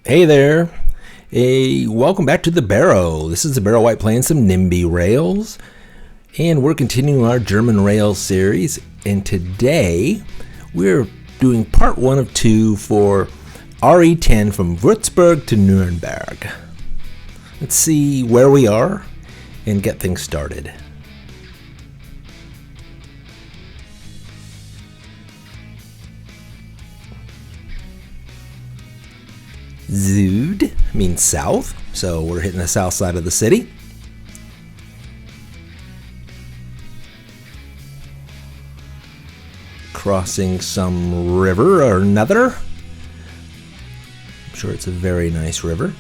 Hey there. Hey, welcome back to the Barrow. This is the Barrow White playing some NIMBY rails. And we're continuing our German rail series. And today we're doing part 1 of 2 for RE10 from Würzburg to Nürnberg. Let's see where we are and get things started. Süd means south, so we're hitting the south side of the city. Crossing some river or another. I'm sure it's a very nice river.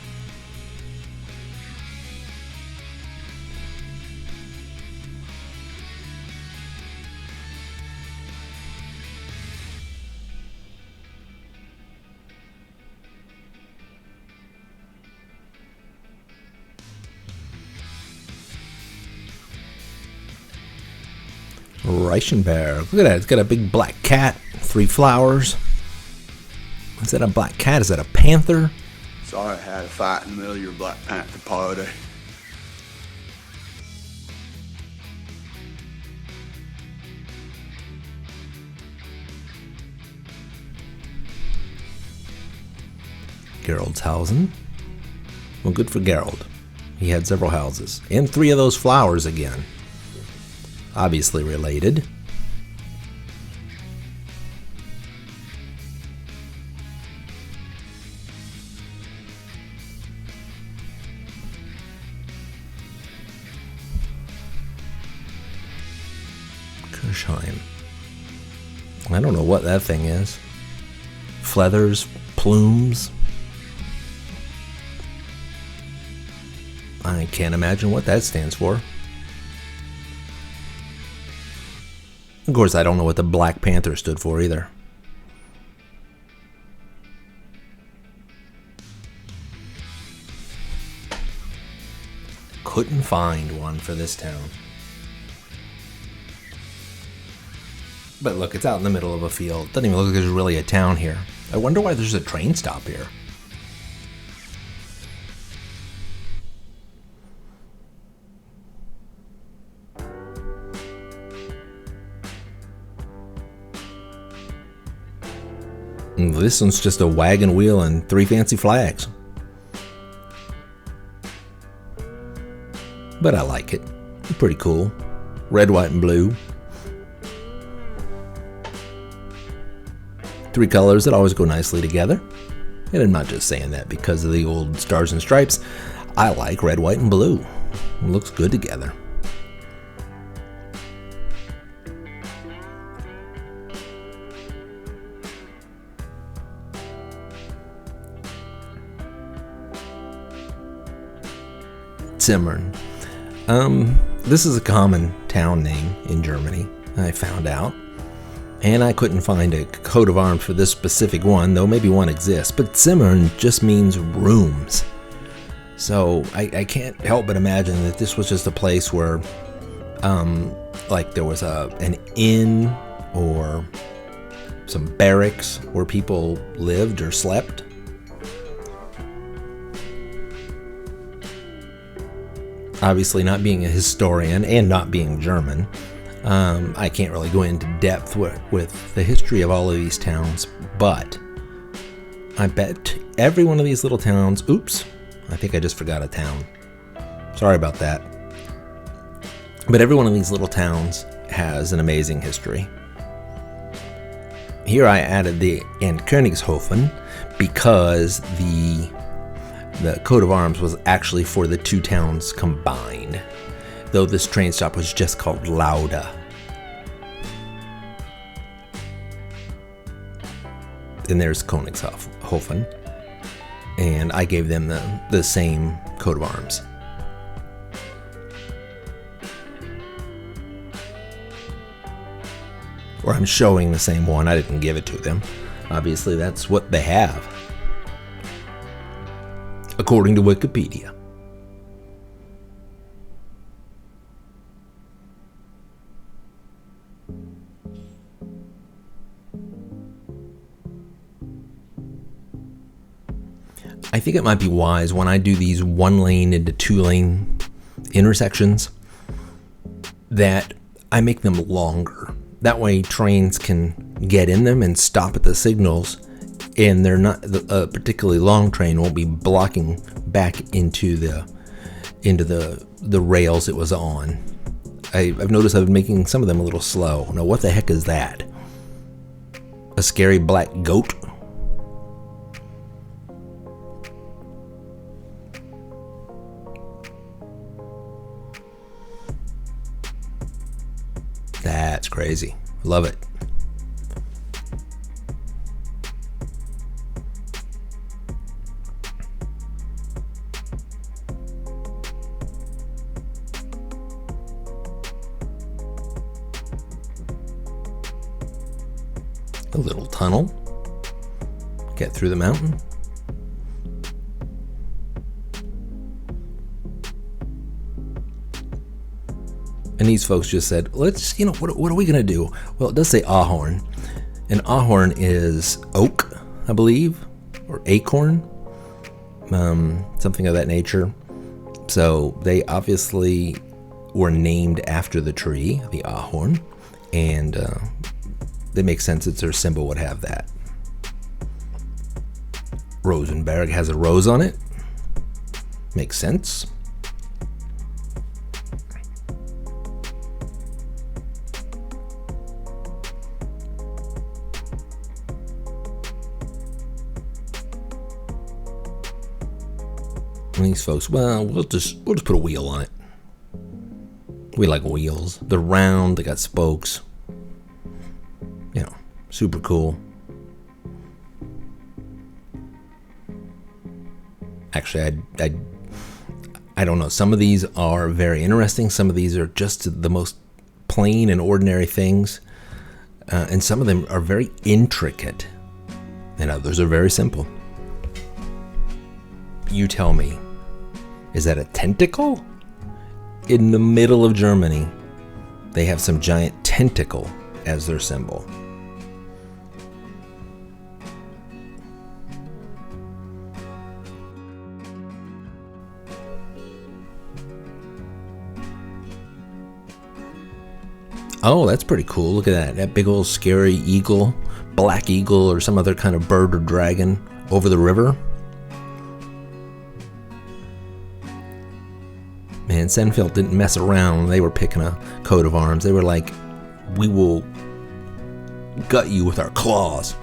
Reichenberg. Look at that. It's got a big black cat, 3 flowers. Is that a black cat? Is that a panther? Sorry I had a fight in the middle of your Black Panther party. Geraldshausen. Well, good for Gerald. He had several houses. And 3 of those flowers again. Obviously related. Kirchheim. I don't know what that thing is. Feathers, plumes. I can't imagine what that stands for. Of course, I don't know what the Black Panther stood for either. Couldn't find one for this town. But look, it's out in the middle of a field. Doesn't even look like there's really a town here. I wonder why there's a train stop here. This one's just a wagon wheel and 3 fancy flags. But I like it. It's pretty cool. Red, white, and blue. 3 colors that always go nicely together. And I'm not just saying that because of the old Stars and Stripes. I like red, white, and blue. It looks good together. Zimmern. This is a common town name in Germany, I found out. And I couldn't find a coat of arms for this specific one, though maybe one exists. But Zimmern just means rooms. So I can't help but imagine that this was just a place where, like there was an inn or some barracks where people lived or slept. Obviously, not being a historian and not being German, I can't really go into depth with the history of all of these towns, but I bet every one of these little towns, oops, I think I just forgot a town. Sorry about that. But every one of these little towns has an amazing history. Here I added the and Königshofen because the coat of arms was actually for the 2 towns combined, though this train stop was just called Lauda. And there's Königshofen, and I gave them the same coat of arms. Or I'm showing the same one, I didn't give it to them. Obviously that's what they have, according to Wikipedia. I think it might be wise when I do these 1-lane into 2-lane intersections that I make them longer. That way trains can get in them and stop at the signals, and they're not, a particularly long train won't be blocking back into the rails it was on. I've noticed I've been making some of them a little slow. Now, what the heck is that? A scary black goat? That's crazy. Love it. A little tunnel. Get through the mountain. And these folks just said, let's, what are we going to do? Well, it does say ahorn. And ahorn is oak, I believe, or acorn, something of that nature. So they obviously were named after the tree, the ahorn, and it makes sense that their symbol would have that. Rosenberg has a rose on it. Makes sense. And these folks, well, we'll just put a wheel on it. We like wheels. They're round, they got spokes. Super cool. Actually, I don't know. Some of these are very interesting. Some of these are just the most plain and ordinary things. And some of them are very intricate. And others are very simple. You tell me, is that a tentacle? In the middle of Germany, they have some giant tentacle as their symbol. Oh, that's pretty cool. Look at that. That big old scary eagle, black eagle or some other kind of bird or dragon over the river. Man, Senfeld didn't mess around when they were picking a coat of arms. They were like, we will gut you with our claws.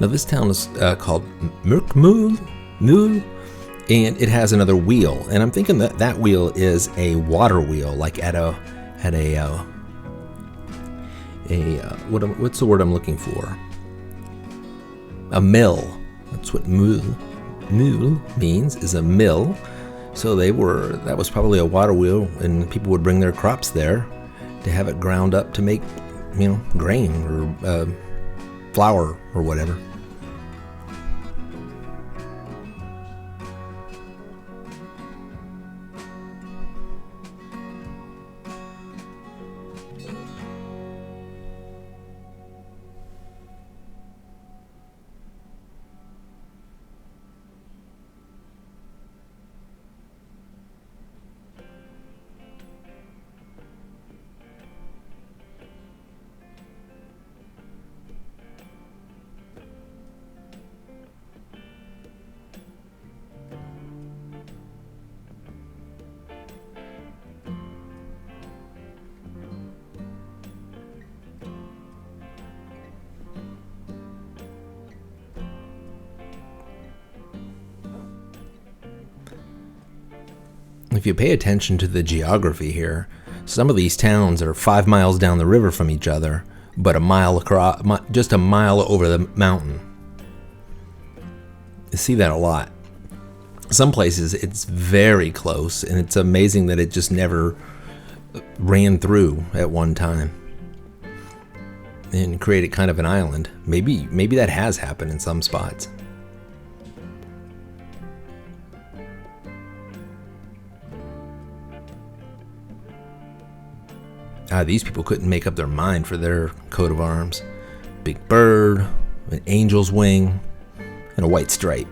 Now this town is called Mürkmühl, and it has another wheel. And I'm thinking that that wheel is a water wheel, like at a what's the word I'm looking for? A mill. That's what Mühl means, is a mill. So that was probably a water wheel, and people would bring their crops there to have it ground up to make, grain or flour or whatever. If you pay attention to the geography here, some of these towns are 5 miles down the river from each other, but a mile across, just a mile over the mountain. You see that a lot. Some places it's very close, and it's amazing that it just never ran through at one time and created kind of an island. Maybe that has happened in some spots. These people couldn't make up their mind for their coat of arms. Big bird, an angel's wing, and a white stripe.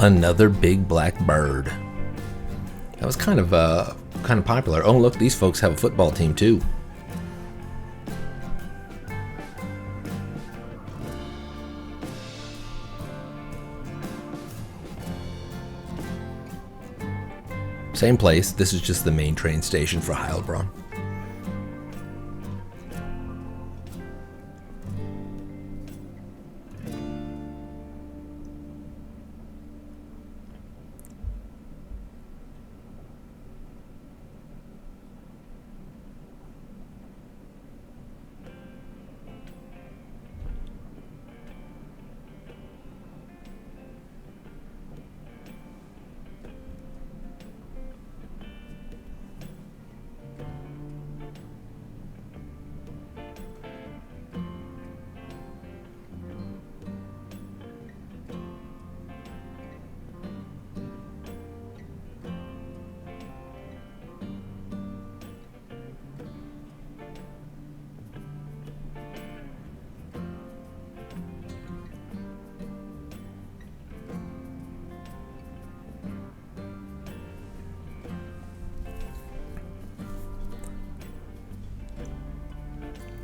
Another big black bird. That was kind of popular. Oh, look, these folks have a football team too. Same place. This is just the main train station for Heilbronn.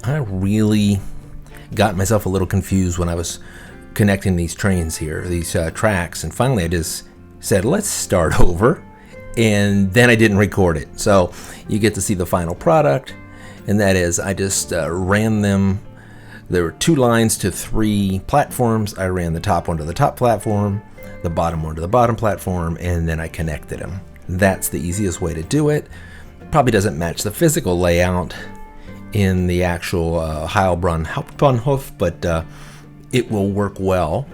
I really got myself a little confused when I was connecting these trains here, these tracks, and finally I just said, let's start over, and then I didn't record it. So you get to see the final product, and that is I just ran them. There were 2 lines to 3 platforms. I ran the top one to the top platform, the bottom one to the bottom platform, and then I connected them. That's the easiest way to do it. Probably doesn't match the physical layout in the actual Heilbronn Hauptbahnhof, but it will work well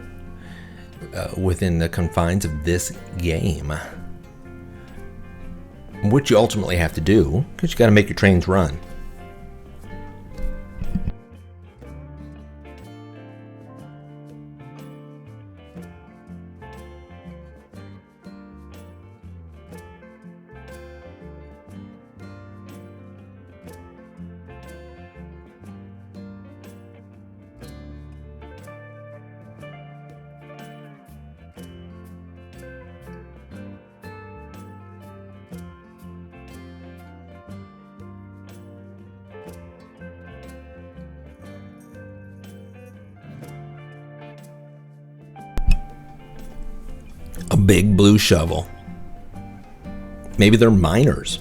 within the confines of this game. Which you ultimately have to do, because you got to make your trains run. A big blue shovel. Maybe they're miners.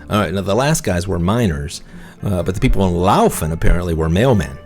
All right, now the last guys were miners, but the people in Laufen apparently were mailmen.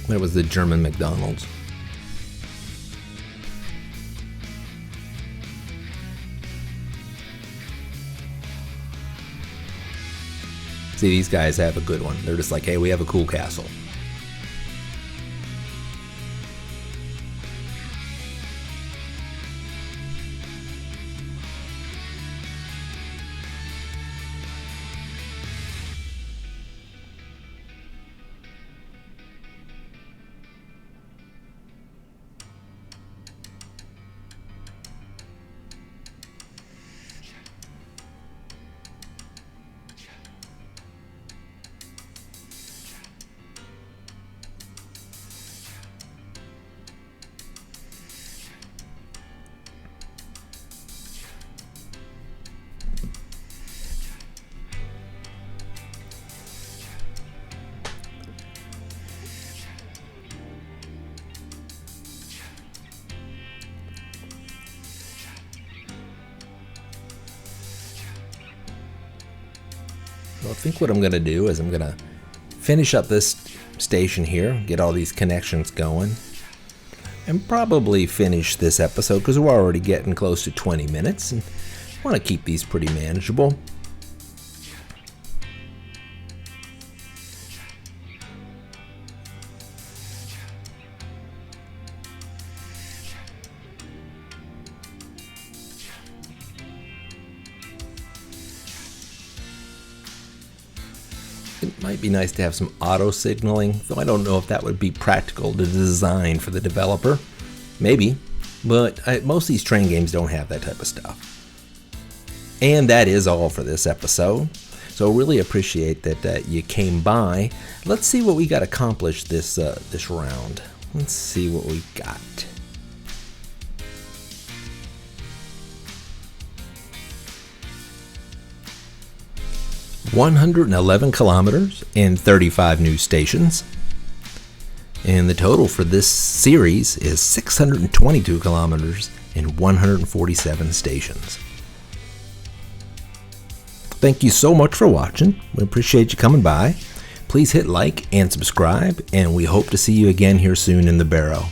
That was the German McDonald's. See, these guys have a good one. They're just like, hey, we have a cool castle. So I think what I'm going to do is I'm going to finish up this station here, get all these connections going, and probably finish this episode because we're already getting close to 20 minutes and I want to keep these pretty manageable. It might be nice to have some auto signaling, though I don't know if that would be practical to design for the developer. Maybe, but most of these train games don't have that type of stuff. And that is all for this episode. So really appreciate that you came by. Let's see what we got accomplished this round. Let's see what we got. 111 kilometers and 35 new stations. And the total for this series is 622 kilometers and 147 stations. Thank you so much for watching. We appreciate you coming by. Please hit like and subscribe, and we hope to see you again here soon in the barrow.